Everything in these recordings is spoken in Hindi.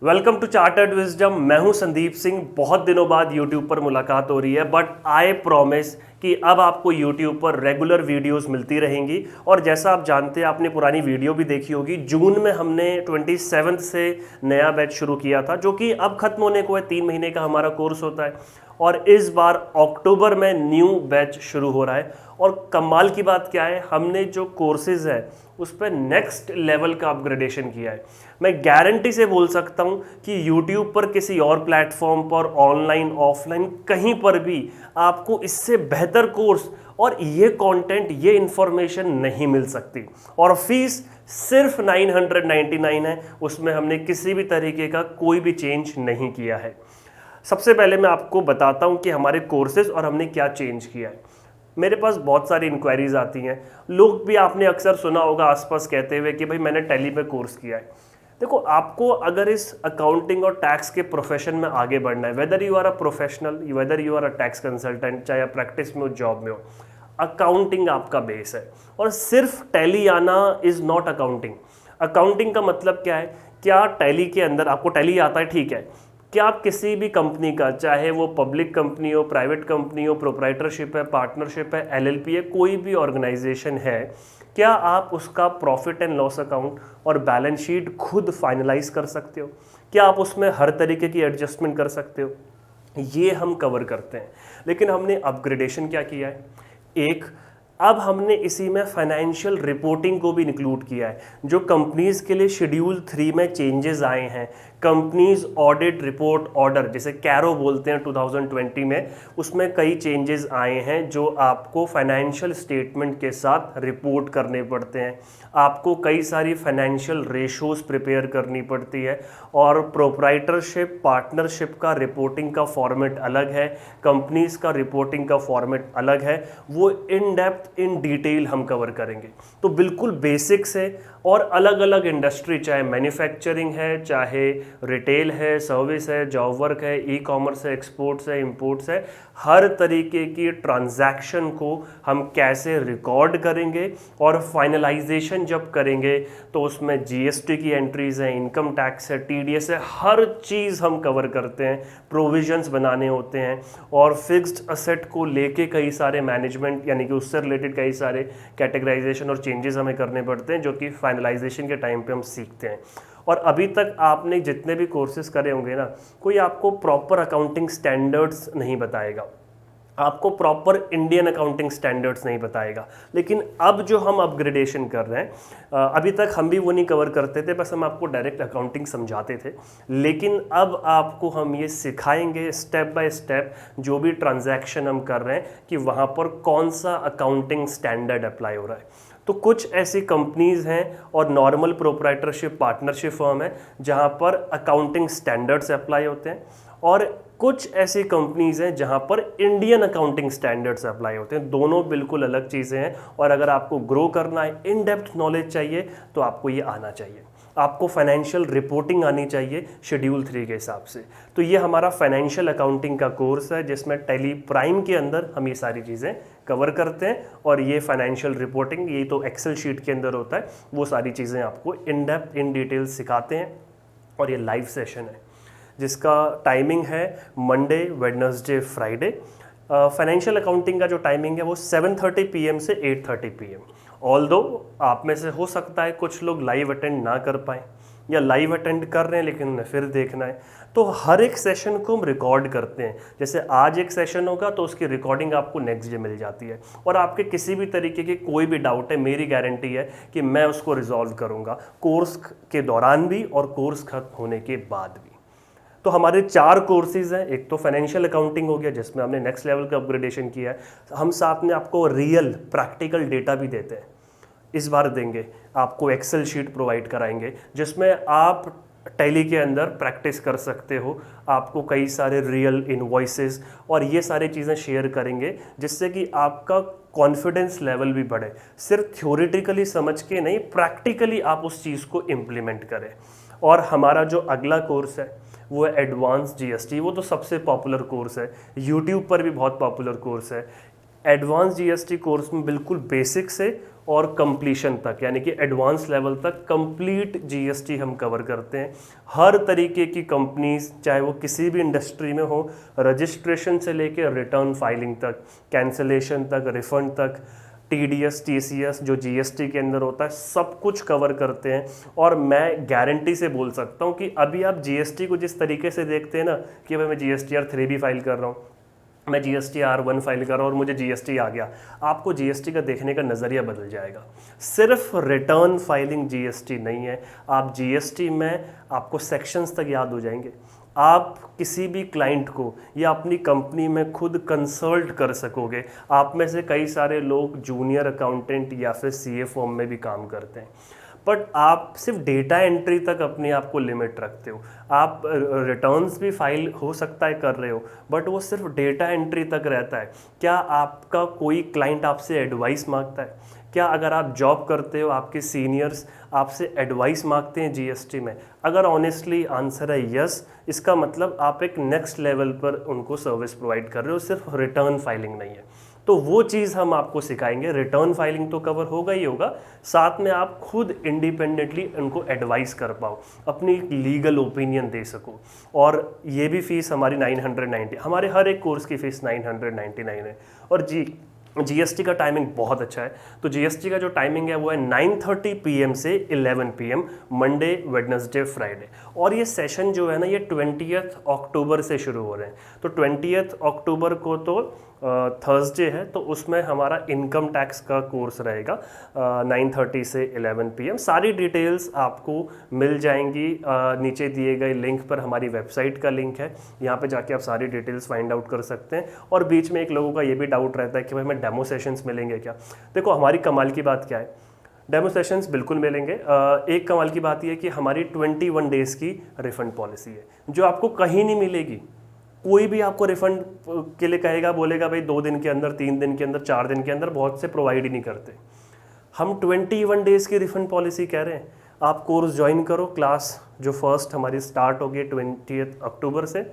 Welcome to chartered wisdom. मैं हूं संदीप सिंह। बहुत दिनों बाद यूट्यूब पर मुलाकात हो रही है, बट आई प्रॉमिस कि अब आपको यूट्यूब पर रेगुलर वीडियोस मिलती रहेंगी। और जैसा आप जानते हैं, आपने पुरानी वीडियो भी देखी होगी, जून में हमने 27 से नया बैच शुरू किया था, जो कि अब खत्म होने को है। 3 महीने का हमारा कोर्स होता है और इस बार अक्टूबर में न्यू बैच शुरू हो रहा है। और कमाल की बात क्या है, हमने जो कोर्सेज है उस पर नेक्स्ट लेवल का अपग्रेडेशन किया है। मैं गारंटी से बोल सकता हूं कि YouTube पर किसी और प्लेटफॉर्म पर ऑनलाइन ऑफलाइन कहीं पर भी आपको इससे बेहतर कोर्स और ये कंटेंट, ये इंफॉर्मेशन नहीं मिल सकती। और फीस सिर्फ 999 है, उसमें हमने किसी भी तरीके का कोई भी चेंज नहीं किया है। सबसे पहले मैं आपको बताता हूं कि हमारे कोर्सेज और हमने क्या चेंज किया है। मेरे पास बहुत सारी इंक्वायरीज आती हैं, लोग भी आपने अक्सर सुना होगा आसपास कहते हुए कि भाई मैंने टैली पे कोर्स किया है। देखो, आपको अगर इस अकाउंटिंग और टैक्स के प्रोफेशन में आगे बढ़ना है, whether you are a professional, whether you are a tax consultant, चाहे आप प्रैक्टिस में हो, जॉब में हो, अकाउंटिंग आपका बेस है। और सिर्फ टैली आना इज नॉट अकाउंटिंग। अकाउंटिंग का मतलब क्या है? क्या टैली के अंदर आपको टैली आता है, ठीक है, क्या आप किसी भी कंपनी का, चाहे वो पब्लिक कंपनी हो, प्राइवेट कंपनी हो, प्रोप्राइटरशिप है, पार्टनरशिप है, एलएलपी है, कोई भी ऑर्गेनाइजेशन है, क्या आप उसका प्रॉफिट एंड लॉस अकाउंट और बैलेंस शीट खुद फाइनलाइज कर सकते हो? क्या आप उसमें हर तरीके की एडजस्टमेंट कर सकते हो? ये हम कवर करते हैं। लेकिन हमने अपग्रेडेशन क्या किया है, एक, अब हमने इसी में फाइनेंशियल रिपोर्टिंग को भी इंक्लूड किया है। जो कंपनीज के लिए शेड्यूल 3 में चेंजेस आए हैं, कंपनीज ऑडिट रिपोर्ट ऑर्डर, जिसे कैरो बोलते हैं, 2020 में, उसमें कई चेंजेस आए हैं जो आपको फाइनेंशियल स्टेटमेंट के साथ रिपोर्ट करने पड़ते हैं। आपको कई सारी फाइनेंशियल रेशोज प्रिपेयर करनी पड़ती है। और प्रोप्राइटरशिप, पार्टनरशिप का रिपोर्टिंग का फॉर्मेट अलग है, कंपनीज का रिपोर्टिंग का फॉर्मेट अलग है। वो इन डेप्थ, इन डिटेल हम कवर करेंगे। तो बिल्कुल बेसिक से, और अलग अलग इंडस्ट्री, चाहे मैन्युफैक्चरिंग है, चाहे रिटेल है, सर्विस है, जॉब वर्क है, ई कॉमर्स है, एक्सपोर्ट्स है, इंपोर्ट्स है, हर तरीके की ट्रांजैक्शन को हम कैसे रिकॉर्ड करेंगे। और फाइनलाइजेशन जब करेंगे तो उसमें जीएसटी की एंट्रीज हैं, इनकम टैक्स है, टीडीएस है, हर चीज़ हम कवर करते हैं। प्रोविजंस बनाने होते हैं और फिक्स्ड असेट को लेके कई सारे मैनेजमेंट, यानी कि उससे रिलेटेड कई सारे कैटेगराइजेशन और चेंजेस हमें करने पड़ते हैं, जो कि फाइनलाइजेशन के टाइम पे हम सीखते हैं। और अभी तक आपने जितने भी कोर्सेज करे होंगे ना, कोई आपको प्रॉपर अकाउंटिंग स्टैंडर्ड्स नहीं बताएगा, आपको प्रॉपर इंडियन अकाउंटिंग स्टैंडर्ड्स नहीं बताएगा। लेकिन अब जो हम अपग्रेडेशन कर रहे हैं, अभी तक हम भी वो नहीं कवर करते थे, बस हम आपको डायरेक्ट अकाउंटिंग समझाते थे। लेकिन अब आपको हम ये सिखाएंगे स्टेप बाय स्टेप, जो भी ट्रांजैक्शन हम कर रहे हैं, कि वहाँ पर कौन सा अकाउंटिंग स्टैंडर्ड अप्लाई हो रहा है। तो कुछ ऐसी कंपनीज हैं और नॉर्मल प्रोप्राइटरशिप पार्टनरशिप फर्म है जहाँ पर अकाउंटिंग स्टैंडर्ड्स अप्लाई होते हैं, और कुछ ऐसी कंपनीज हैं जहां पर इंडियन अकाउंटिंग स्टैंडर्ड्स अप्लाई होते हैं। दोनों बिल्कुल अलग चीज़ें हैं। और अगर आपको ग्रो करना है, इन डेप्थ नॉलेज चाहिए, तो आपको ये आना चाहिए। आपको फाइनेंशियल रिपोर्टिंग आनी चाहिए शेड्यूल 3 के हिसाब से। तो ये हमारा फाइनेंशियल अकाउंटिंग का कोर्स है, जिसमें टैली प्राइम के अंदर हम ये सारी चीज़ें कवर करते हैं। और ये फाइनेंशियल रिपोर्टिंग, ये तो एक्सेल शीट के अंदर होता है, वो सारी चीज़ें आपको इन डेप्थ, इन डिटेल सिखाते हैं। और ये लाइव सेशन है जिसका टाइमिंग है Monday, Wednesday, Friday. Financial accounting का जो टाइमिंग है वो 7:30 PM से 8:30 PM। ऑल्दो आप में से हो सकता है कुछ लोग लाइव अटेंड ना कर पाएँ, या लाइव अटेंड कर रहे हैं लेकिन उन्हें फिर देखना है, तो हर एक सेशन को हम रिकॉर्ड करते हैं। जैसे आज एक सेशन होगा तो उसकी रिकॉर्डिंग आपको नेक्स्ट डे मिल जाती है। और आपके किसी भी तरीके के कोई भी डाउट है, मेरी गारंटी है कि मैं उसको रिजॉल्व करूँगा, कोर्स के दौरान भी और कोर्स खत्म होने के बाद भी। तो हमारे 4 कोर्सेज हैं। एक तो फाइनेंशियल अकाउंटिंग हो गया, जिसमें हमने नेक्स्ट लेवल का अपग्रेडेशन किया है। हम साथ में आपको रियल प्रैक्टिकल डेटा भी देते हैं, इस बार देंगे। आपको एक्सेल शीट प्रोवाइड कराएंगे जिसमें आप टैली के अंदर प्रैक्टिस कर सकते हो। आपको कई सारे रियल इनवॉइसेस और ये सारी चीज़ें शेयर करेंगे, जिससे कि आपका कॉन्फिडेंस लेवल भी बढ़े। सिर्फ थ्योरेटिकली समझ के नहीं, प्रैक्टिकली आप उस चीज़ को इम्प्लीमेंट करें। और हमारा जो अगला कोर्स है वो है एडवांस जीएसटी। वो तो सबसे पॉपुलर कोर्स है, यूट्यूब पर भी बहुत पॉपुलर कोर्स है। एडवांस जीएसटी कोर्स में बिल्कुल बेसिक से और कंप्लीशन तक, यानी कि एडवांस लेवल तक कंप्लीट जीएसटी हम कवर करते हैं। हर तरीके की कंपनीज, चाहे वो किसी भी इंडस्ट्री में हो, रजिस्ट्रेशन से लेकर रिटर्न फाइलिंग तक, कैंसलेशन तक, रिफंड तक, टीडीएस टीसीएस जो जीएसटी के अंदर होता है, सब कुछ कवर करते हैं। और मैं गारंटी से बोल सकता हूँ कि अभी आप जीएसटी को जिस तरीके से देखते हैं ना कि भाई मैं जीएसटीआर 3 भी फाइल कर रहा हूँ, मैं जीएसटीआर 1 फाइल कर रहा हूँ और मुझे जीएसटी आ गया, आपको जीएसटी का देखने का नज़रिया बदल जाएगा। सिर्फ रिटर्न फाइलिंग जीएसटी नहीं है, आप जीएसटी में आपको सेक्शंस तक याद हो जाएंगे। आप किसी भी क्लाइंट को या अपनी कंपनी में खुद कंसल्ट कर सकोगे। आप में से कई सारे लोग जूनियर अकाउंटेंट या फिर सीए फॉर्म में भी काम करते हैं, बट आप सिर्फ डेटा एंट्री तक अपने आप को लिमिट रखते हो। आप रिटर्न्स भी फाइल हो सकता है कर रहे हो, बट वो सिर्फ डेटा एंट्री तक रहता है। क्या आपका कोई क्लाइंट आपसे एडवाइस मांगता है? क्या अगर आप जॉब करते हो, आपके सीनियर्स आपसे एडवाइस मांगते हैं जीएसटी में? अगर ऑनेस्टली आंसर है यस, इसका मतलब आप एक नेक्स्ट लेवल पर उनको सर्विस प्रोवाइड कर रहे हो, सिर्फ रिटर्न फाइलिंग नहीं है। तो वो चीज़ हम आपको सिखाएंगे। रिटर्न फाइलिंग तो कवर होगा ही होगा, साथ में आप खुद इंडिपेंडेंटली उनको एडवाइस कर पाओ, अपनी लीगल ओपिनियन दे सको। और ये भी फीस हमारी 990, हमारे हर एक कोर्स की फ़ीस 999 है। और जीएसटी का टाइमिंग बहुत अच्छा है। तो जीएसटी का जो टाइमिंग है वो है 9:30 PM से 11 PM, मंडे, वेडनेसडे, फ्राइडे। और ये सेशन जो है ना, ये 20 अक्टूबर से शुरू हो रहे हैं। तो 20 अक्टूबर को तो थर्सडे है, तो उसमें हमारा इनकम टैक्स का कोर्स रहेगा 9:30 से 11 PM। सारी डिटेल्स आपको मिल जाएंगी नीचे दिए गए लिंक पर। हमारी वेबसाइट का लिंक है, यहाँ पे जाके आप सारी डिटेल्स फाइंड आउट कर सकते हैं। और बीच में एक लोगों का ये भी डाउट रहता है कि भाई मैं डेमो सेशंस मिलेंगे क्या? देखो, हमारी कमाल की बात क्या है, डेमो सेशंस बिल्कुल मिलेंगे। एक कमाल की बात यह है कि हमारी 21 डेज़ की रिफंड पॉलिसी है, जो आपको कहीं नहीं मिलेगी। कोई भी आपको रिफंड के लिए कहेगा, बोलेगा भाई 2 दिन के अंदर, 3 दिन के अंदर, 4 दिन के अंदर, बहुत से प्रोवाइड ही नहीं करते। हम 21 डेज़ की रिफंड पॉलिसी कह रहे हैं। आप कोर्स ज्वाइन करो, क्लास जो फर्स्ट हमारी स्टार्ट होगी 20 अक्टूबर से,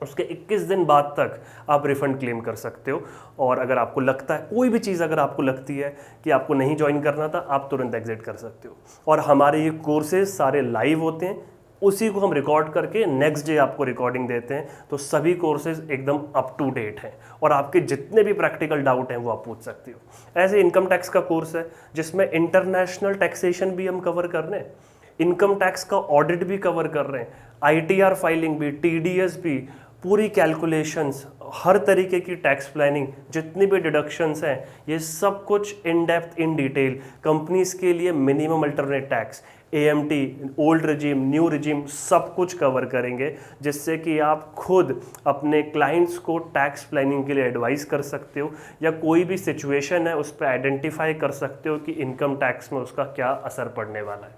उसके 21 दिन बाद तक आप रिफंड क्लेम कर सकते हो। और अगर आपको लगता है, कोई भी चीज़ अगर आपको लगती है कि आपको नहीं ज्वाइन करना था, आप तुरंत एग्जिट कर सकते हो। और हमारे ये कोर्सेज सारे लाइव होते हैं, उसी को हम रिकॉर्ड करके नेक्स्ट डे आपको रिकॉर्डिंग देते हैं। तो सभी कोर्सेज एकदम अप टू डेट हैं और आपके जितने भी प्रैक्टिकल डाउट हैं वो आप पूछ सकते हो। ऐसे इनकम टैक्स का कोर्स है जिसमें इंटरनेशनल टैक्सेशन भी हम कवर कर रहे हैं, इनकम टैक्स का ऑडिट भी कवर कर रहे हैं, आईटीआर फाइलिंग भी, टीडीएस भी, पूरी कैलकुलेशंस, हर तरीके की टैक्स प्लानिंग, जितनी भी डिडक्शंस हैं, ये सब कुछ in depth, in detail. Companies के लिए minimum alternate tax, AMT, old regime, new regime, सब कुछ कवर करेंगे, जिससे कि आप खुद अपने क्लाइंट्स को टैक्स प्लानिंग के लिए एडवाइस कर सकते हो, या कोई भी सिचुएशन है उस पर आइडेंटिफाई कर सकते हो कि इनकम टैक्स में उसका क्या असर पड़ने वाला है।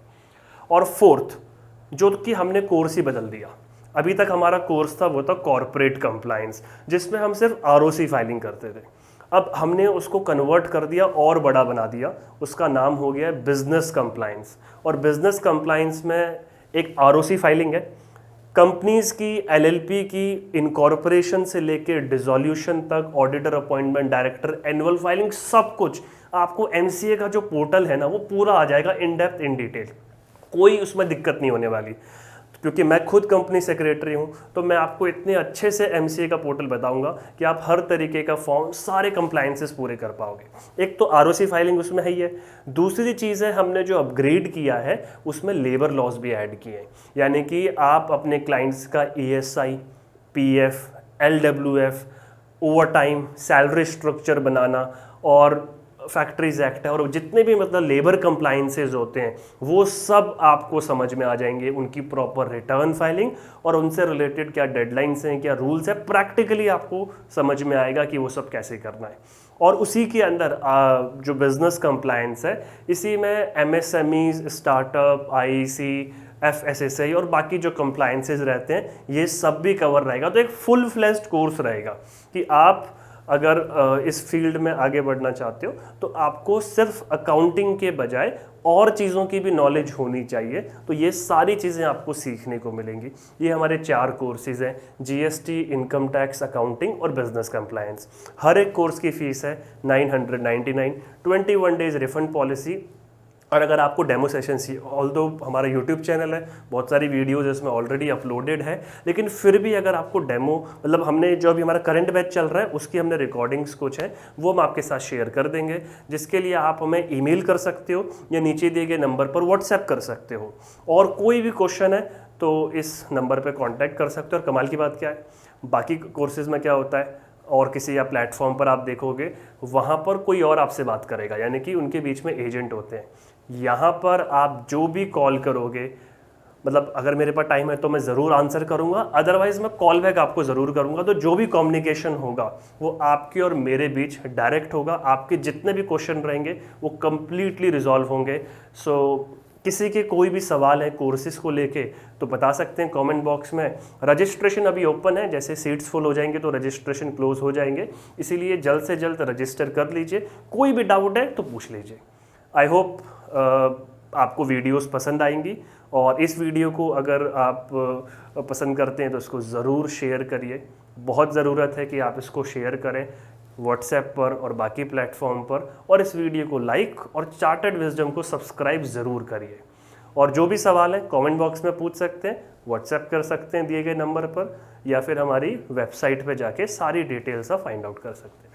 और फोर्थ, जो कि हमने कोर्स ही बदल दिया। अभी तक हमारा कोर्स था वो था कॉर्पोरेट कंप्लायंस, जिसमें हम सिर्फ ROC फाइलिंग करते थे। अब हमने उसको कन्वर्ट कर दिया और बड़ा बना दिया, उसका नाम हो गया बिजनेस कंप्लायंस। और बिजनेस कंप्लायंस में एक ROC फाइलिंग है, कंपनीज की, LLP की, इनकॉर्पोरेशन से लेकर डिसोल्यूशन तक, auditor appointment, director, annual filing, सब कुछ आपको MCA का जो पोर्टल है ना, वो पूरा आ जाएगा इन डेप्थ, इन डिटेल। कोई उसमें दिक्कत नहीं होने वाली, क्योंकि मैं खुद कंपनी सेक्रेटरी हूं। तो मैं आपको इतने अच्छे से MCA का पोर्टल बताऊंगा कि आप हर तरीके का फॉर्म, सारे कंप्लायंसेस पूरे कर पाओगे। एक तो ROC फाइलिंग उसमें है ही है। दूसरी चीज़ है, हमने जो अपग्रेड किया है उसमें लेबर लॉज भी ऐड किए हैं, यानी कि आप अपने क्लाइंट्स का ESI, PF, LWF, over time, salary structure बनाना, और फैक्ट्रीज एक्ट है, और जितने भी मतलब लेबर कंप्लायंसेस होते हैं वो सब आपको समझ में आ जाएंगे। उनकी प्रॉपर रिटर्न फाइलिंग और उनसे रिलेटेड क्या डेडलाइंस हैं, क्या रूल्स हैं, प्रैक्टिकली आपको समझ में आएगा कि वो सब कैसे करना है। और उसी के अंदर जो बिजनेस कंप्लायंस है, इसी में MSMEs, स्टार्टअप, IEC, FSSAI और बाकी जो कंप्लायंसेस रहते हैं, ये सब भी कवर रहेगा। तो एक फुल फ्लेज्ड कोर्स रहेगा कि आप अगर इस फील्ड में आगे बढ़ना चाहते हो तो आपको सिर्फ अकाउंटिंग के बजाय और चीज़ों की भी नॉलेज होनी चाहिए। तो ये सारी चीज़ें आपको सीखने को मिलेंगी। ये हमारे 4 कोर्सेज हैं, जीएसटी, इनकम टैक्स, अकाउंटिंग और बिजनेस कंप्लायंस। हर एक कोर्स की फीस है 999, 21 डेज रिफंड पॉलिसी। और अगर आपको डेमो सेशन चाहिए, ऑल्दो हमारा यूट्यूब चैनल है, बहुत सारी वीडियोज़ इसमें ऑलरेडी अपलोडेड है, लेकिन फिर भी अगर आपको डेमो, मतलब हमने जो अभी हमारा करंट बैच चल रहा है उसकी हमने रिकॉर्डिंग्स कुछ हैं वो हम आपके साथ शेयर कर देंगे, जिसके लिए आप हमें ईमेल कर सकते हो या नीचे दिए गए नंबर पर व्हाट्सएप कर सकते हो। और कोई भी क्वेश्चन है तो इस नंबर पर कॉन्टैक्ट कर सकते हो। और कमाल की बात क्या है, बाकी कोर्सेज में क्या होता है, और किसी या प्लेटफॉर्म पर आप देखोगे वहाँ पर कोई और आपसे बात करेगा, यानी कि उनके बीच में एजेंट होते हैं। यहाँ पर आप जो भी कॉल करोगे, मतलब अगर मेरे पास टाइम है तो मैं ज़रूर आंसर करूँगा, अदरवाइज़ मैं कॉल बैक आपको ज़रूर करूँगा। तो जो भी कम्युनिकेशन होगा वो आपके और मेरे बीच डायरेक्ट होगा। आपके जितने भी क्वेश्चन रहेंगे वो कम्प्लीटली रिजॉल्व होंगे। सो किसी के कोई भी सवाल है कोर्सेज को लेके तो बता सकते हैं कमेंट बॉक्स में। रजिस्ट्रेशन अभी ओपन है, जैसे सीट्स फुल हो जाएंगे तो रजिस्ट्रेशन क्लोज हो जाएंगे, इसीलिए जल्द से जल्द रजिस्टर कर लीजिए। कोई भी डाउट है तो पूछ लीजिए। आई होप आपको वीडियोस पसंद आएंगी, और इस वीडियो को अगर आप पसंद करते हैं तो इसको ज़रूर शेयर करिए। बहुत ज़रूरत है कि आप इसको शेयर करें व्हाट्सएप पर और बाकी प्लेटफॉर्म पर, और इस वीडियो को लाइक और चार्टर्ड विजडम को सब्सक्राइब ज़रूर करिए। और जो भी सवाल है कमेंट बॉक्स में पूछ सकते हैं, व्हाट्सएप कर सकते हैं दिए गए नंबर पर, या फिर हमारी वेबसाइट पर जाके सारी डिटेल्स फाइंड आउट कर सकते हैं।